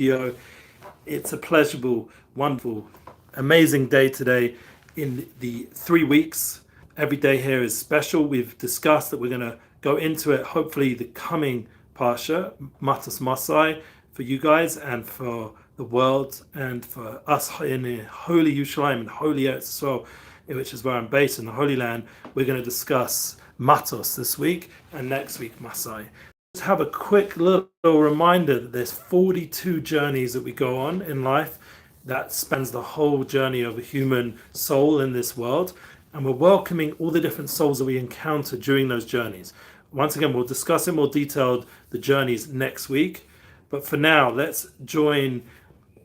video. It's a pleasurable, wonderful, amazing day today in the 3 weeks. Every day here is special. We've discussed that we're going to go into it, hopefully the coming Parsha, Matos Masai, for you guys and for the world and for us in the holy Yerushalayim and holy Eretz Yisrael, which is where I'm based in the Holy Land. We're going to discuss Matos this week and next week Masai. Just have a quick little reminder that there's 42 journeys that we go on in life. That spans the whole journey of a human soul in this world, and we're welcoming all the different souls that we encounter during those journeys. Once again, we'll discuss in more detail the journeys next week, but for now, let's join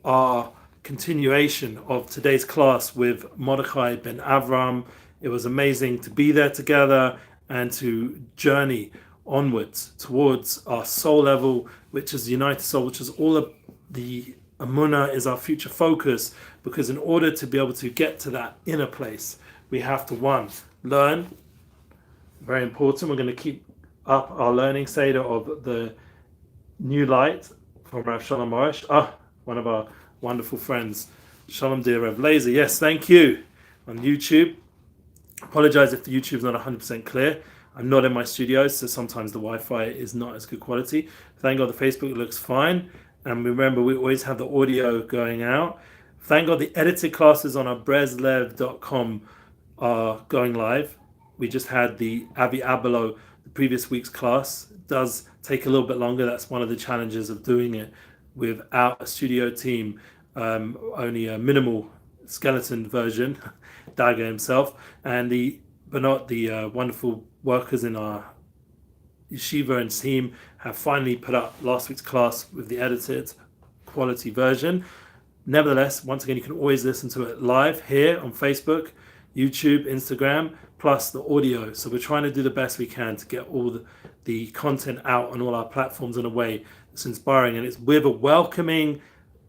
our continuation of today's class with Mordechai ben Avram. It was amazing to be there together and to journey onwards towards our soul level, which is the united soul, which is all of the Emuna is our future focus, because in order to be able to get to that inner place, we have to, one, learn. Very important. We're going to keep up our learning Seder of the new light from Rav Shalom Arush. One of our wonderful friends. Shalom, dear Rav Laser. Yes, thank you. On YouTube. Apologize if the YouTube's not 100% clear. I'm not in my studio, so sometimes the Wi-Fi is not as good quality. Thank God the Facebook looks fine. And remember, we always have the audio going out. Thank God the edited classes on our Breslev.com are going live. We just had the Avi Abelo, the previous week's class. It does take a little bit longer. That's one of the challenges of doing it without a studio team, only a minimal skeleton version, Daga himself, and the wonderful workers in our yeshiva and team have finally put up last week's class with the edited quality version. Nevertheless, once again, you can always listen to it live here on Facebook, YouTube, Instagram, plus the audio. So we're trying to do the best we can to get all the content out on all our platforms in a way that's inspiring, and it's with a welcoming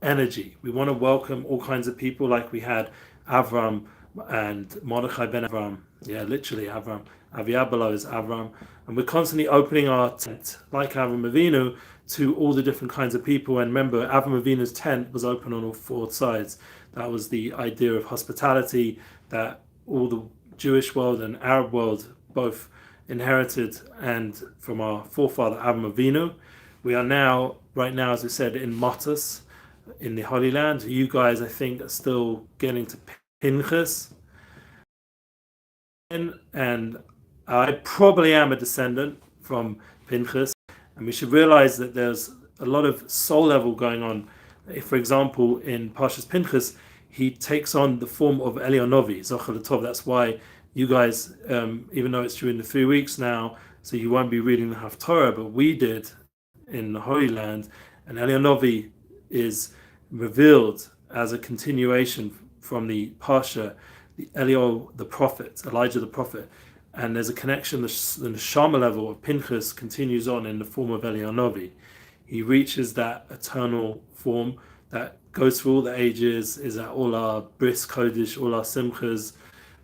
energy. We want to welcome all kinds of people, like we had Avram and Mordechai ben Avram. Yeah, literally Avram. Avi Abelo is Avram. And we're constantly opening our tent, like Avram Avinu, to all the different kinds of people. And remember, Avram Avinu's tent was open on all four sides. That was the idea of hospitality that all the Jewish world and Arab world both inherited, and from our forefather Avram Avinu. We are now, right now, as we said, in Matos, in the Holy Land. You guys, I think, are still getting to Pinchas. And I probably am a descendant from Pinchas. And we should realize that there's a lot of soul level going on. If, for example, in Parshas Pinchas, he takes on the form of Elionovi, Zochel Tov. That's why you guys, even though it's during the 3 weeks now, so you won't be reading the Haftorah, but we did in the Holy Land, and Elionovi is revealed as a continuation from the Parsha, the Elio the prophet, Elijah the prophet, and there's a connection. The Neshama level of Pinchas continues on in the form of Elionovi. He reaches that eternal form that goes through all the ages, is at all our bris kodesh, all our simchas,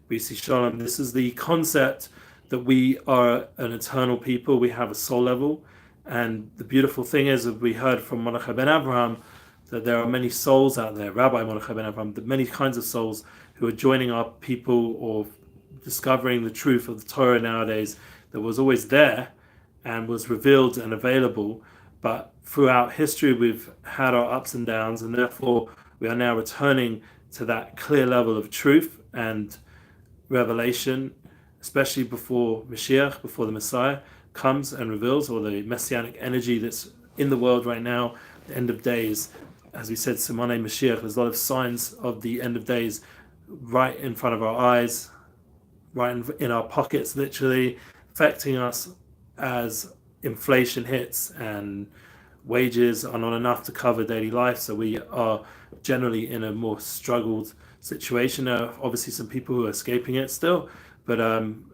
we see Shalom. This is the concept that we are an eternal people. We have a soul level. And the beautiful thing is that we heard from Mordechai ben Avraham that there are many souls out there, Rabbi Mordechai ben Avraham, that many kinds of souls who are joining our people or discovering the truth of the Torah nowadays that was always there and was revealed and available. But throughout history, we've had our ups and downs, and therefore we are now returning to that clear level of truth and revelation, especially before Mashiach, before the Messiah comes and reveals, or the messianic energy that's in the world right now, the end of days. As we said, Simone Mashiach, there's a lot of signs of the end of days right in front of our eyes, right in our pockets, literally affecting us as inflation hits and wages are not enough to cover daily life. So we are generally in a more struggled situation. Obviously some people who are escaping it still, but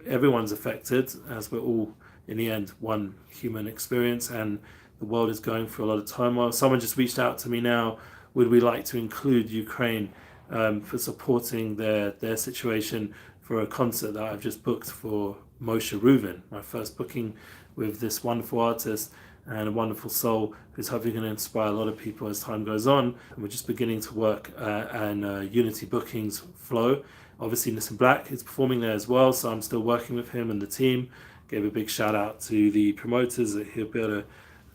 everyone's affected, as we're all in the end one human experience, and the world is going through a lot of turmoil. Someone just reached out to me now, would we like to include Ukraine for supporting their situation for a concert that I've just booked for Moshe Reuven, my first booking with this wonderful artist. and a wonderful soul who's hopefully going to inspire a lot of people as time goes on. And we're just beginning to work and UnityBookings flow. Obviously, Nissan Black is performing there as well, so I'm still working with him and the team. Gave a big shout out to the promoters that he'll be able to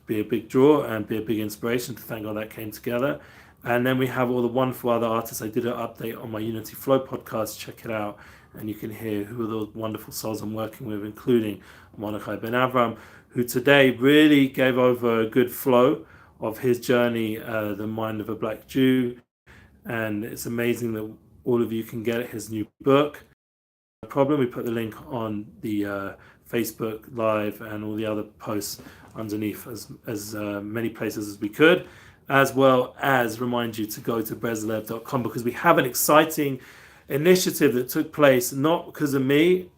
be a big draw and be a big inspiration. To thank God that came together. And then we have all the wonderful other artists. I did an update on my Unity Flow podcast. Check it out, and you can hear who are the wonderful souls I'm working with, including Mordechai Ben Avram, who today really gave over a good flow of his journey, The Mind of a Black Jew. And it's amazing that all of you can get his new book. No problem, we put the link on the Facebook Live and all the other posts underneath as many places as we could, as well as remind you to go to Breslev.com, because we have an exciting initiative that took place, not because of me,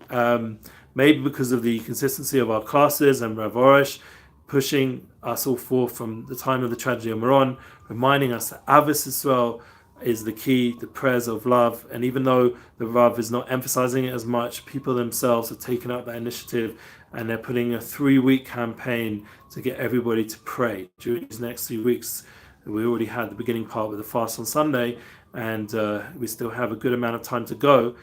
maybe because of the consistency of our classes and Rav Arush pushing us all forth from the time of the tragedy of Meron, reminding us that Avos Yisrael is the key, the prayers of love. And even though the Rav is not emphasizing it as much, people themselves have taken up that initiative, and they're putting a 3-week campaign to get everybody to pray during these next 3 weeks. We already had the beginning part with the fast on Sunday, and we still have a good amount of time to go.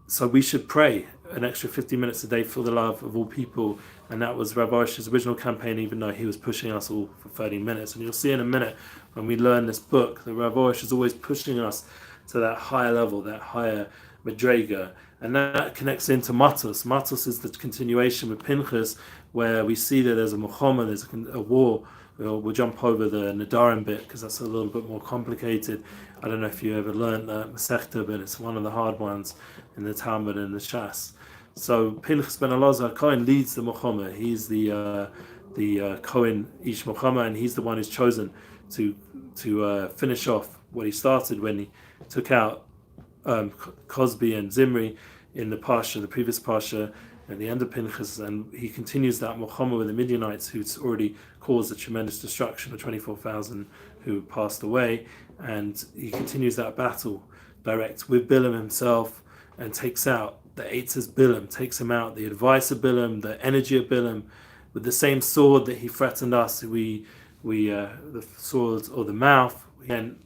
So we should pray an extra 50 minutes a day for the love of all people. And that was Rav Arush's original campaign, even though he was pushing us all for 30 minutes. And you'll see in a minute when we learn this book that Rav Arush is always pushing us to that higher level, that higher madrega. And that connects into Matos. Matos is the continuation with Pinchas, where we see that there's a Muhammad, there's a war. We'll jump over the Nadarim bit because that's a little bit more complicated. I don't know if you ever learned that Masechta, but it's one of the hard ones in the Talmud and the Shas. So Pinchas ben Elazar Cohen leads the Muhammad. He's the Cohen Ish Muhammad, and he's the one who's chosen to finish off what he started when he took out Cosby and Zimri in the Pasha, the previous Pasha, at the end of Pinchas, and he continues that Muhammad with the Midianites, who's already caused a tremendous destruction of 24,000 who passed away, and he continues that battle direct with Bilam himself and takes out the Eitz's Bilam, takes him out, the advice of Bilam, the energy of Bilam, with the same sword that he threatened us. The sword or the mouth, and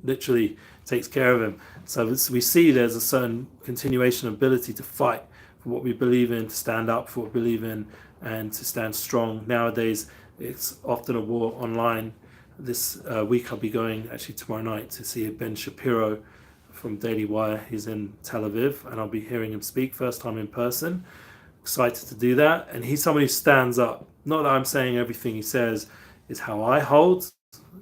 literally takes care of him. So we see there's a certain continuation ability to fight for what we believe in, to stand up for what we believe in, and to stand strong. Nowadays, it's often a war online. This week I'll be going actually tomorrow night to see Ben Shapiro from Daily Wire. He's in Tel Aviv, and I'll be hearing him speak first time in person. Excited to do that. And he's somebody who stands up. Not that I'm saying everything he says is how I hold.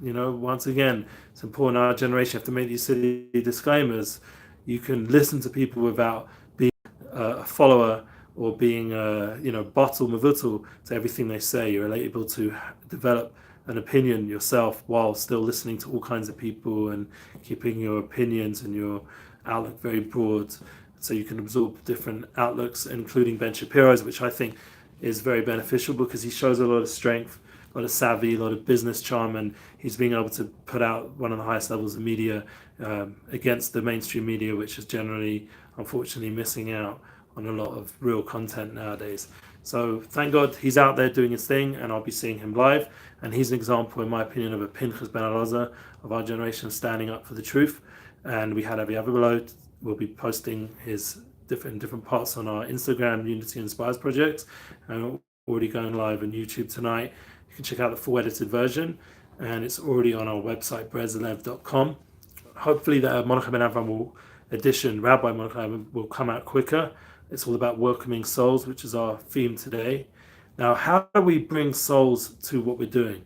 You know, once again, it's important in our generation. You have to make these silly disclaimers. You can listen to people without being a follower or being bottle mavutal to everything they say. You're able to develop an opinion yourself while still listening to all kinds of people and keeping your opinions and your outlook very broad, so you can absorb different outlooks, including Ben Shapiro's, which I think is very beneficial because he shows a lot of strength, a lot of savvy, a lot of business charm, and he's being able to put out one of the highest levels of media against the mainstream media, which is generally, unfortunately, missing out on a lot of real content nowadays. So thank God he's out there doing his thing, and I'll be seeing him live. And he's an example, in my opinion, of a Pinchas ben Elazar of our generation standing up for the truth. And we had Avi below. We'll be posting his different parts on our Instagram, Unity Inspires project, and already going live on YouTube tonight. You can check out the full edited version, and it's already on our website, Breslev.com. Hopefully the Mordechai ben Avram Rabbi Mordechai will come out quicker. It's all about welcoming souls, which is our theme today. Now, how do we bring souls to what we're doing?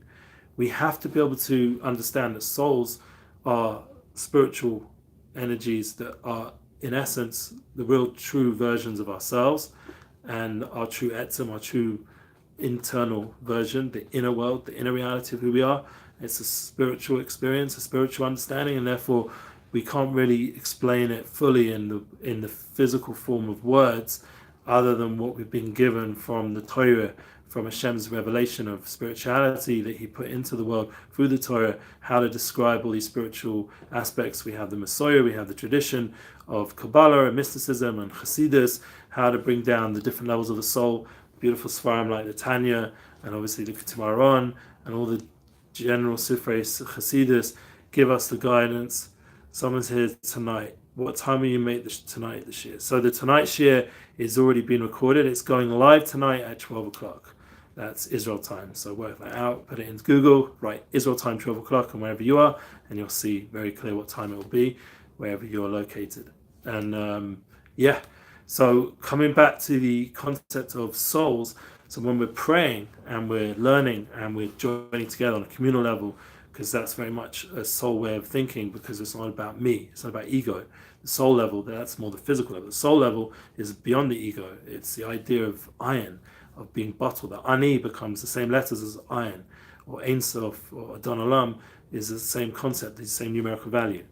We have to be able to understand that souls are spiritual energies that are, in essence, the real true versions of ourselves, and our true etzem, our true internal version, the inner world, the inner reality of who we are. It's a spiritual experience, a spiritual understanding, and therefore we can't really explain it fully in the physical form of words, other than what we've been given from the Torah, from Hashem's revelation of spirituality that he put into the world through the Torah, how to describe all these spiritual aspects. We have the Messiah, we have the tradition of Kabbalah and mysticism and Hasidus, how to bring down the different levels of the soul. beautiful Svarim like the Tanya, and obviously the Ketamaron, and all the general Sifrei Chasidus give us the guidance. Someone's here tonight. What time will you make tonight this year? So the tonight share is already been recorded. It's going live tonight at 12 o'clock. That's Israel time. So work that out, put it into Google, write Israel time 12 o'clock, and wherever you are, and you'll see very clear what time it will be, wherever you're located. And yeah, so coming back to the concept of souls, so when we're praying and we're learning and we're joining together on a communal level, because that's very much a soul way of thinking, because it's not about me, it's not about ego. The soul level, that's more the physical level. The soul level is beyond the ego. It's the idea of iron, of being bottled. The ani becomes the same letters as iron, or Ein Sof or Adon Olam is the same concept, the same numerical value.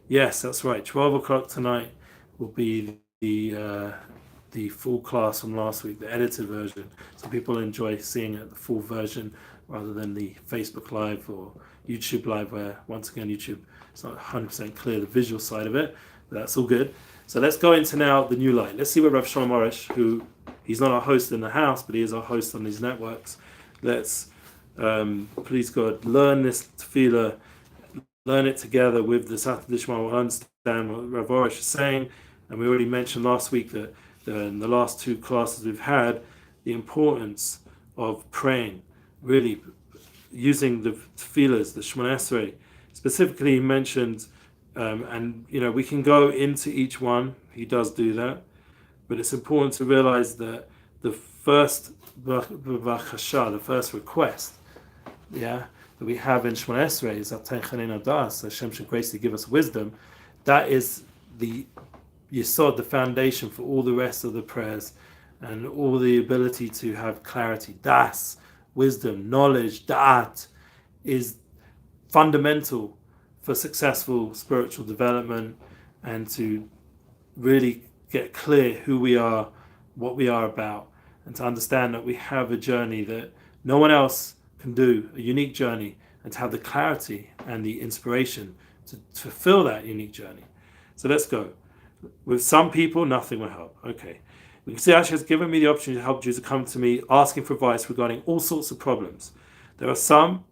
Yes, that's right. 12 o'clock tonight will be the full class from last week, the edited version, so people enjoy seeing it, the full version, rather than the Facebook Live or YouTube Live, where once again YouTube, it's not 100% clear the visual side of it, but that's all good. So let's go into now the new light. Let's see what Rav Shalom Arush, who he's not our host in the house, but he is our host on these networks. Let's please God learn this tefillah, learn it together with the Sata Dishma. We'll understand what Rav Arush is saying. And we already mentioned last week that in the last two classes we've had, the importance of praying, really using the tefillahs, the Shemona Esrei. Specifically, he mentioned, and we can go into each one. He does do that, but it's important to realize that the first b'vachasha, the first request, that we have in Shemona Esrei is Atay Chanei Das, Hashem should graciously give us wisdom. That is the Yesod, the foundation for all the rest of the prayers, and all the ability to have clarity. Das, wisdom, knowledge, da'at, is fundamental for successful spiritual development, and to really get clear who we are, what we are about, and to understand that we have a journey that no one else can do, a unique journey, and to have the clarity and the inspiration to fulfill that unique journey. So let's go. With some people, nothing will help. Okay. We can see Ash has given me the opportunity to help Jews to come to me asking for advice regarding all sorts of problems. There are some,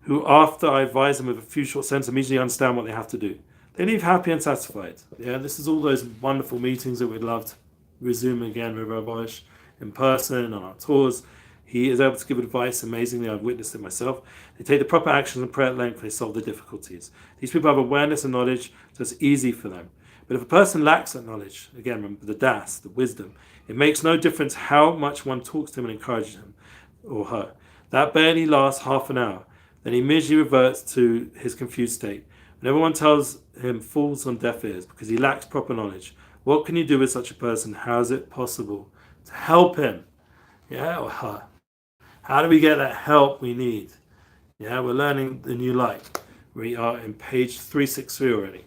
who after I advise them with a few short sentences immediately understand what they have to do. They leave happy and satisfied. This is all those wonderful meetings that we'd love to resume again with Rabbi Arush in person on our tours. He is able to give advice amazingly. I've witnessed it myself. They take the proper actions and pray at length. They solve the difficulties. These people have awareness and knowledge, so it's easy for them. But if a person lacks that knowledge, again, remember the das, the wisdom, it makes no difference how much one talks to him and encourages him or her. That barely lasts half an hour. Then he immediately reverts to his confused state. When everyone tells him falls on deaf ears because he lacks proper knowledge, what can you do with such a person? How is it possible to help him? Or her? How do we get that help we need? We're learning the new light. We are in page 363 already.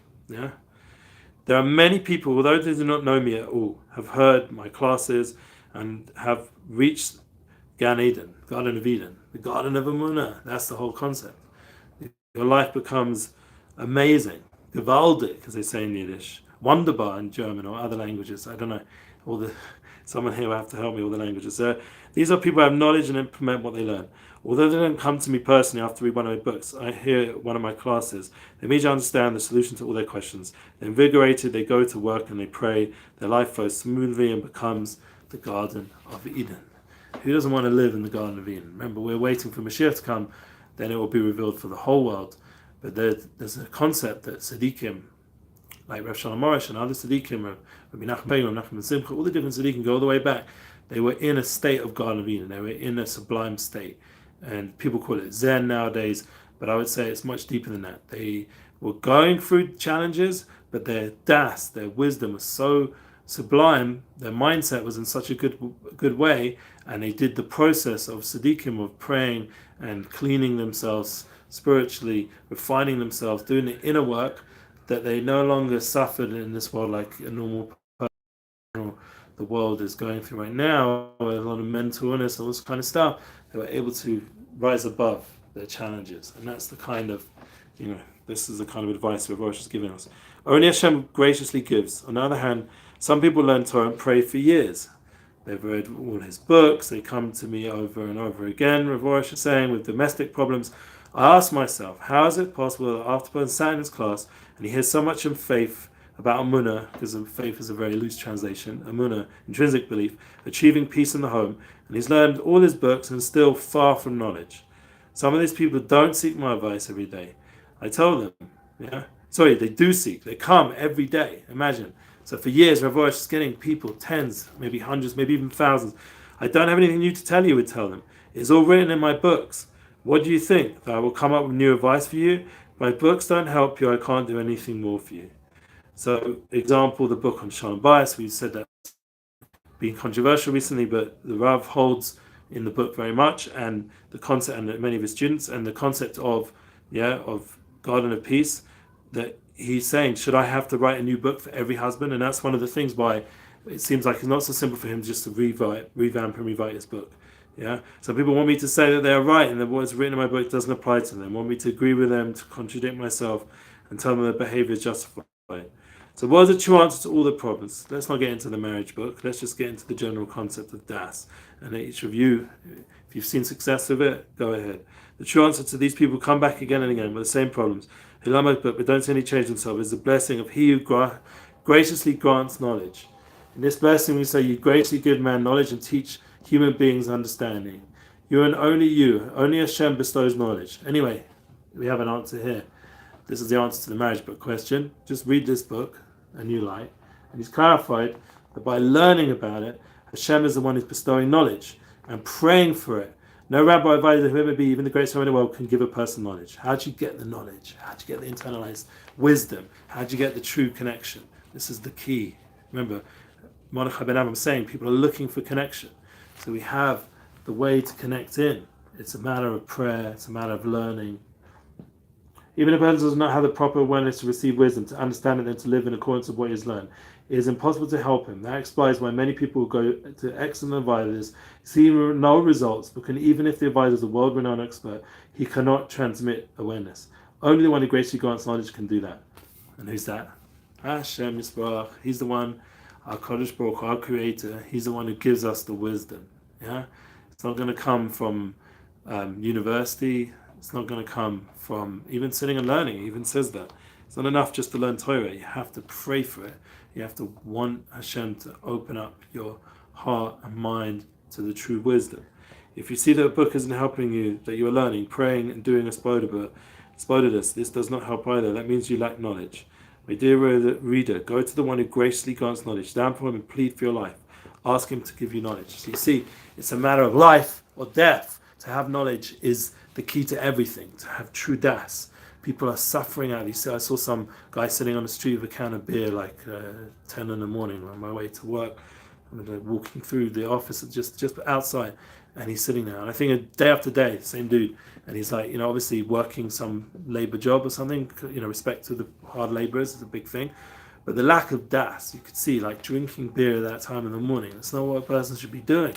There are many people, although they do not know me at all, have heard my classes and have reached Gan Eden, Garden of Eden, the Garden of Emuna. That's the whole concept. Your life becomes amazing, gewaldig, as they say in Yiddish, wunderbar in German or other languages. I don't know. Someone here will have to help me with the languages. These are people who have knowledge and implement what they learn. Although they don't come to me personally after read one of my books, I hear one of my classes. They immediately understand the solution to all their questions. They're invigorated, they go to work and they pray. Their life flows smoothly and becomes the Garden of Eden. Who doesn't want to live in the Garden of Eden? Remember, we're waiting for Mashiach to come, then it will be revealed for the whole world. But there's a concept that tzaddikim, like Rav Shalom Arush and other tzaddikim, Rabbi Nachman Bein, Rabbi Nachman Simcha, all the different tzaddikim go all the way back. They were in a state of Garden of Eden. They were in a sublime state. And people call it Zen nowadays, but I would say it's much deeper than that. They were going through challenges, but their das, their wisdom was so sublime, their mindset was in such a good way, and they did the process of tzaddikim, of praying and cleaning themselves spiritually, refining themselves, doing the inner work, that they no longer suffered in this world like a normal person. The world is going through right now, a lot of mental illness, all this kind of stuff. They were able to rise above their challenges, and that's the kind of, this is the kind of advice that Arush is giving us. Only Hashem graciously gives. On the other hand, some people learn Torah and pray for years, They've read all his books. They come to me over and over again, Rav Arush is saying, with domestic problems. I ask myself, how is it possible that after being sat in his class and he hears so much in faith about Emuna, because faith is a very loose translation, Emuna, intrinsic belief, achieving peace in the home, and he's learned all his books and still far from knowledge. Some of these people don't seek my advice every day. I tell them, they do seek. They come every day. Imagine. So for years, Rav Arush is getting people, tens, maybe hundreds, maybe even thousands. I don't have anything new to tell you, would tell them. It's all written in my books. What do you think? That I will come up with new advice for you? My books don't help you. I can't do anything more for you. So, example, the book on Shalom bias. We said that being controversial recently, but the Rav holds in the book very much, and the concept, and many of his students, and the concept of garden of peace, that he's saying, should I have to write a new book for every husband? And that's one of the things why it seems like it's not so simple for him just to revamp and rewrite his book. So people want me to say that they're right and that what's written in my book doesn't apply to them, want me to agree with them, to contradict myself, and tell them their behavior is justified. So what is the true answer to all the problems? Let's not get into the marriage book. Let's just get into the general concept of das. And each of you, if you've seen success with it, go ahead. The true answer to these people come back again and again with the same problems. But don't see any change themselves is the blessing of he who graciously grants knowledge. In this blessing we say, you graciously give man knowledge and teach human beings understanding. You and only Hashem bestows knowledge. Anyway, we have an answer here. This is the answer to the marriage book question. Just read this book, A New Light, and he's clarified that by learning about it, Hashem is the one who's bestowing knowledge and praying for it. No rabbi, advisor, whoever be, even the greatest one in the world, can give a person knowledge. How do you get the knowledge? How do you get the internalized wisdom? How do you get the true connection? This is the key. Remember, Mordechai ben Avram saying people are looking for connection. So we have the way to connect in. It's a matter of prayer. It's a matter of learning. Even if a person does not have the proper awareness to receive wisdom, to understand it, and to live in accordance with what he has learned, it is impossible to help him. That explains why many people go to excellent advisors, see no results, because even if the advisor is a world-renowned expert, he cannot transmit awareness. Only the one who graciously grants knowledge can do that. And who's that? Hashem Yisbarach. He's the one, our Kodesh Baruch, our Creator. He's the one who gives us the wisdom. It's not going to come from university. It's not going to come from even sitting and learning. He even says that. It's not enough just to learn Torah. You have to pray for it. You have to want Hashem to open up your heart and mind to the true wisdom. If you see that a book isn't helping you, that you're learning, praying and doing a spodidus, this does not help either. That means you lack knowledge. My dear reader, go to the one who graciously grants knowledge. Stand for him and plead for your life. Ask him to give you knowledge. So you see, it's a matter of life or death. To have knowledge is the key to everything, to have true das. People are suffering out. You see, I saw some guy sitting on the street with a can of beer like 10 in the morning on my way to work. I'm walking through the office just outside, and he's sitting there. And I think day after day, same dude. And he's like, obviously working some labor job or something, respect to the hard laborers is a big thing. But the lack of das, you could see, like drinking beer at that time in the morning, it's not what a person should be doing.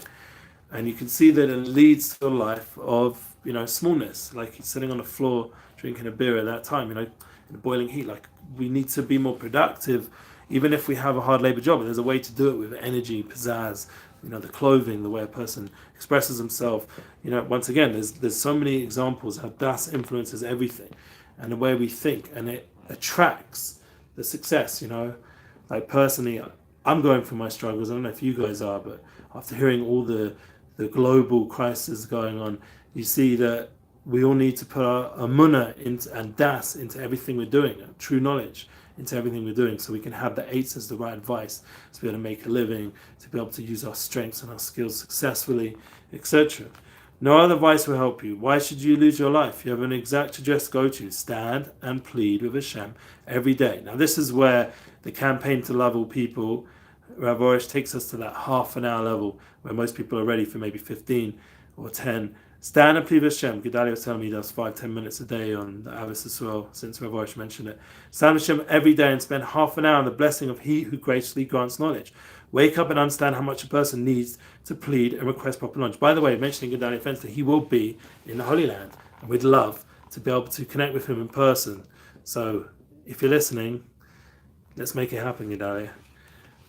And you can see that it leads to a life of, smallness. Like he's sitting on the floor drinking a beer at that time, in the boiling heat. Like we need to be more productive, even if we have a hard labor job. But there's a way to do it with energy, pizzazz, the clothing, the way a person expresses himself. Once again, there's so many examples how das influences everything, and the way we think, and it attracts the success. Like personally, I'm going through my struggles. I don't know if you guys are, but after hearing all the global crisis going on, you see that we all need to put our Emuna and das into everything we're doing, true knowledge into everything we're doing, so we can have the eitzes, the right advice, to be able to make a living, to be able to use our strengths and our skills successfully, etc. No other advice will help you. Why should you lose your life? You have an exact address to go to. Stand and plead with Hashem every day. Now this is where the campaign to love all people, Rav Arush takes us to that half an hour level where most people are ready for maybe 15 or 10. Stand and plead with Hashem. Gedalia was telling me he does 5-10 minutes a day on the Avis as well, since Rav Arush mentioned it. Stand with Hashem every day and spend half an hour on the blessing of He who graciously grants knowledge. Wake up and understand how much a person needs to plead and request proper knowledge. By the way, mentioning Gedalia offense that he will be in the Holy Land, and we'd love to be able to connect with him in person. So if you're listening, let's make it happen, Gedalia.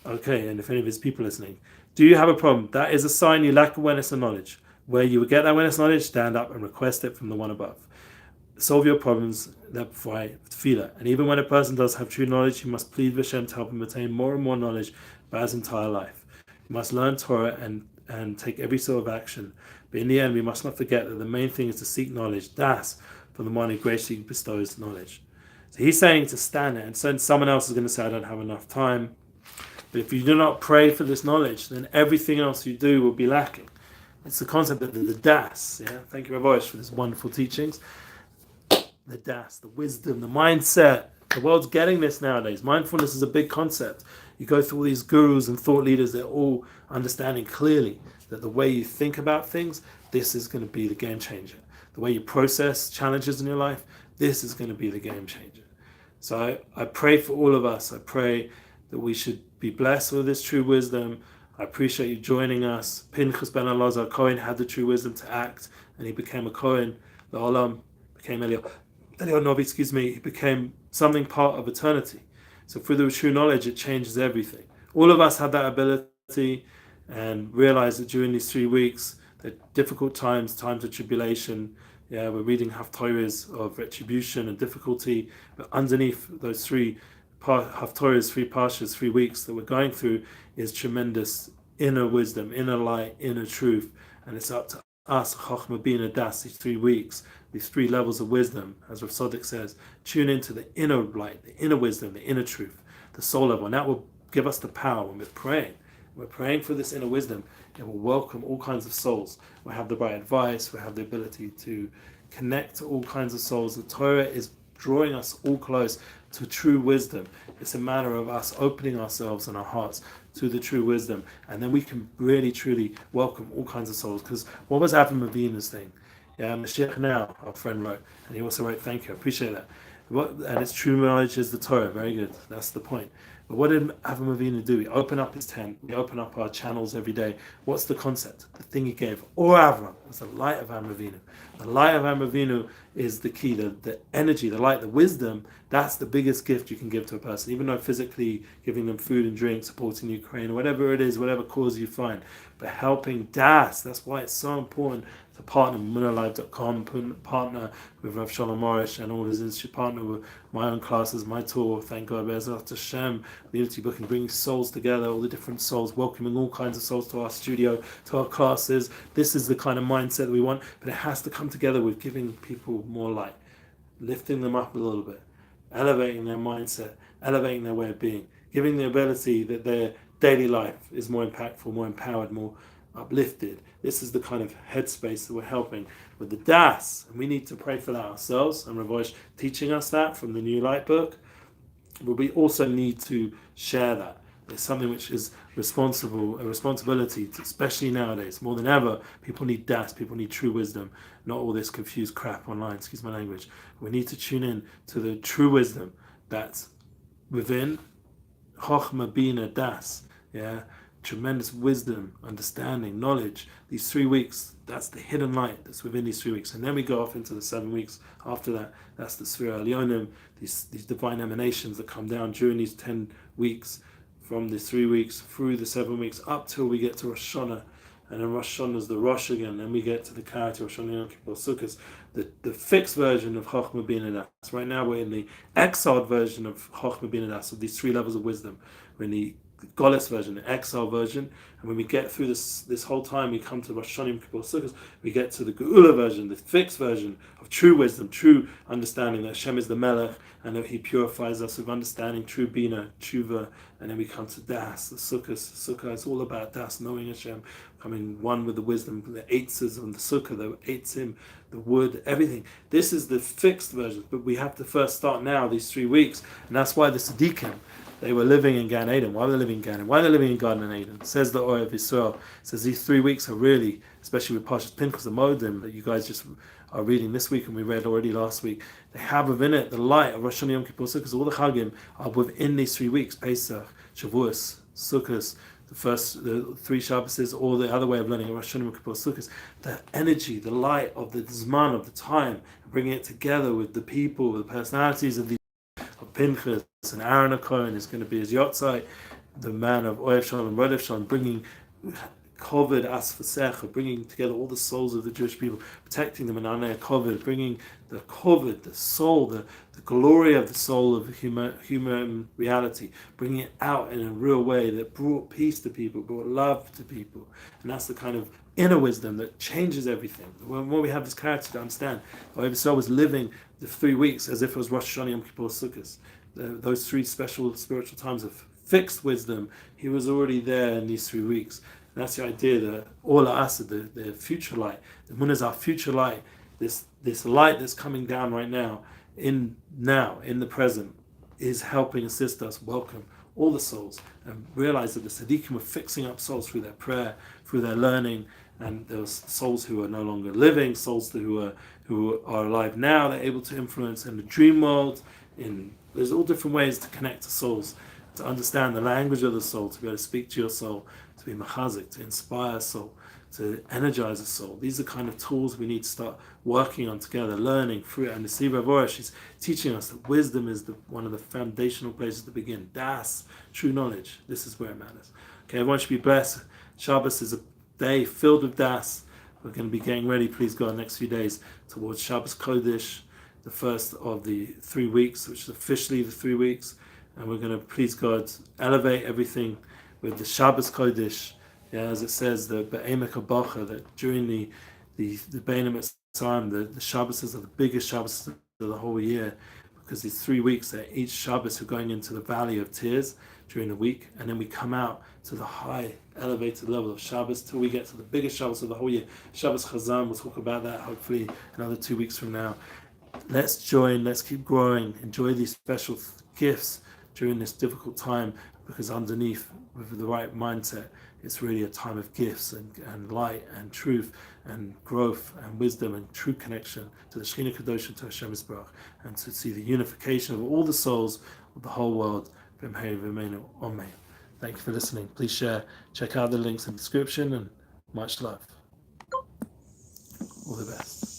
Okay, and if any of his people listening, Do you have a problem? That is a sign you lack awareness and knowledge. Where you would get that awareness and knowledge, stand up and request it from the one above. Solve your problems by tefillah. And even when a person does have true knowledge, he must plead with Hashem to help him attain more and more knowledge about his entire life. He must learn Torah and take every sort of action. But in the end, we must not forget that the main thing is to seek knowledge, das, from the one who graciously bestows knowledge. So he's saying to stand there, and so someone else is going to say, I don't have enough time. But if you do not pray for this knowledge, then everything else you do will be lacking. It's the concept of the das. Yeah? Thank you, Arush, for these wonderful teachings. The das, the wisdom, the mindset. The world's getting this nowadays. Mindfulness is a big concept. You go through all these gurus and thought leaders, they're all understanding clearly that the way you think about things, this is going to be the game changer. The way you process challenges in your life, this is going to be the game changer. So I pray for all of us. I pray that we should be blessed with this true wisdom. I appreciate you joining us. Pinchas ben Elazar Cohen had the true wisdom to act, and he became a Cohen. The Olam became Novi, he became something part of eternity. So through the true knowledge, it changes everything. All of us have that ability, and realize that during these 3 weeks, the difficult times of tribulation, we're reading Haftorahs of retribution and difficulty, but underneath those Haftorahs, 3 parshas, 3 weeks that we're going through is tremendous inner wisdom, inner light, inner truth, and it's up to us, Chochmah Bina Das, these 3 weeks, these 3 levels of wisdom, as Rav Sodek says, tune into the inner light, the inner wisdom, the inner truth, the soul level, and that will give us the power when we're praying. We're praying for this inner wisdom. It will welcome all kinds of souls. We'll have the right advice. We'll have the ability to connect to all kinds of souls. The Torah is drawing us all close to true wisdom. It's a matter of us opening ourselves and our hearts to the true wisdom. And then we can really, truly welcome all kinds of souls. Because what was Avram Avinu's thing? Mashiach now, our friend wrote. And he also wrote, thank you, I appreciate that. And its true knowledge is the Torah. Very good. That's the point. But what did Avram Avinu do? He opened up his tent. We open up our channels every day. What's the concept? The thing he gave. Or Avram. It's the light of Avram Avinu. The light of Avram Avinu is the key. The energy, the light, the wisdom. That's the biggest gift you can give to a person. Even though physically giving them food and drink, supporting Ukraine, or whatever it is, whatever cause you find. But helping Das. That's why it's so important to partner with Emunalive.com, partner with Rav Shalom Arush and all his institute, partner with my own classes, my tour, thank God, Bezrat Hashem, the UnityBookings, bringing souls together, all the different souls, welcoming all kinds of souls to our studio, to our classes. This is the kind of mindset that we want, but it has to come together with giving people more light, lifting them up a little bit, elevating their mindset, elevating their way of being, giving the ability that their daily life is more impactful, more empowered, more uplifted. This is the kind of headspace that we're helping with the Das, and we need to pray for that ourselves. And Rav Arush teaching us that from the New Light book. But we also need to share that. It's something which is a responsibility, especially nowadays, more than ever. People need Das, people need true wisdom, not all this confused crap online, excuse my language. We need to tune in to the true wisdom that's within Chochmah Bina Das, tremendous wisdom, understanding, knowledge. These 3 weeks, that's the hidden light that's within these 3 weeks. And then we go off into the 7 weeks after that. That's the Sfira Elyonim, these divine emanations that come down during these 10 weeks, from the 3 weeks through the 7 weeks, up till we get to Rosh Hashanah. And then Rosh Hashanah is the Rosh again. Then we get to the character of Rosh Hashanah, Yom Kippur, Sukkot, the fixed version of Chochmah Bina Das. Right now we're in the exiled version of Chochmah Bina Das, of these 3 levels of wisdom. We're in the Goddess version, the exile version, and when we get through this whole time, we come to Rosh Hashanah, Yom Kippur, Sukkot, we get to the Geula version, the fixed version of true wisdom, true understanding that Hashem is the Melech, and that He purifies us with understanding, true Bina, Tshuva, and then we come to Das, the Sukkah is all about Das, knowing Hashem, coming one with the wisdom, the eitzes of the Sukkah, the eitzim, the wood, everything. This is the fixed version, but we have to first start now, these 3 weeks, and that's why the Tzaddikim, they were living in Gan Eden. Why were they living in Gan Eden? Why are they living in Garden Eden? It says the Ohr of Yisrael. It says these 3 weeks are really, especially with Parshas Pinchas and Modim, that you guys just are reading this week and we read already last week. They have within it the light of Rosh Hashanah, Yom Kippur, Sukkot. All the Chagim are within these 3 weeks. Pesach, Shavuos, Sukkot, the 3 Shabbos, or the other way of learning Rosh Hashanah, Yom Kippur, Sukkot. The energy, the light of the Zman, of the time, bringing it together with the people, the personalities of Pinchas and Aaron Cohen is going to be his Yotzai, the man of Oev Shalom and Rodev Shalom, bringing Kovid Asfasecha, bringing together all the souls of the Jewish people, protecting them in Anei Kovid, bringing the Kovid, the soul, the glory of the soul of human reality, bringing it out in a real way that brought peace to people, brought love to people. And that's the kind of inner wisdom that changes everything. When we have this clarity to understand, Ohev was living the 3 weeks as if it was Rosh Hashanah, Yom Kippur, Sukkot. Those 3 special spiritual times of fixed wisdom, he was already there in these 3 weeks. And that's the idea that all of us, the future light, the moon is our future light, this light that's coming down right now, in the present, is helping assist us welcome all the souls and realize that the Tzaddikim are fixing up souls through their prayer, through their learning, and those souls who are no longer living, souls who are alive now, they're able to influence in the dream world. There's all different ways to connect to souls, to understand the language of the soul, to be able to speak to your soul, to be machazik, to inspire a soul, to energize a soul. These are kind of tools we need to start working on together, learning through it. And the Siva of Arush, she's teaching us that wisdom is one of the foundational places to begin. Das, true knowledge. This is where it matters. Okay, everyone should be blessed. Shabbos is a day filled with Das. We're going to be getting ready, please God, next few days towards Shabbos Kodesh, the first of the 3 weeks, which is officially the 3 weeks. And we're going to, please God, elevate everything with the Shabbos Kodesh. Yeah, as it says, the Be'emek HaBacha, that during the Beinam Mitzrayim, the Shabbos are the biggest Shabbos of the whole year, because these 3 weeks, that each Shabbos we're going into the Valley of Tears during the week, and then we come out to the high, elevated level of Shabbos till we get to the biggest Shabbos of the whole year, Shabbos Chazan. We'll talk about that hopefully another 2 weeks from now. Let's join, let's keep growing, enjoy these special gifts during this difficult time, because underneath, with the right mindset, it's really a time of gifts and light and truth and growth and wisdom and true connection to the Shekhinah Kadosh and to Hashem Yisbarach, and to see the unification of all the souls of the whole world. Amen. Thank you for listening. Please share. Check out the links in the description, and much love. All the best.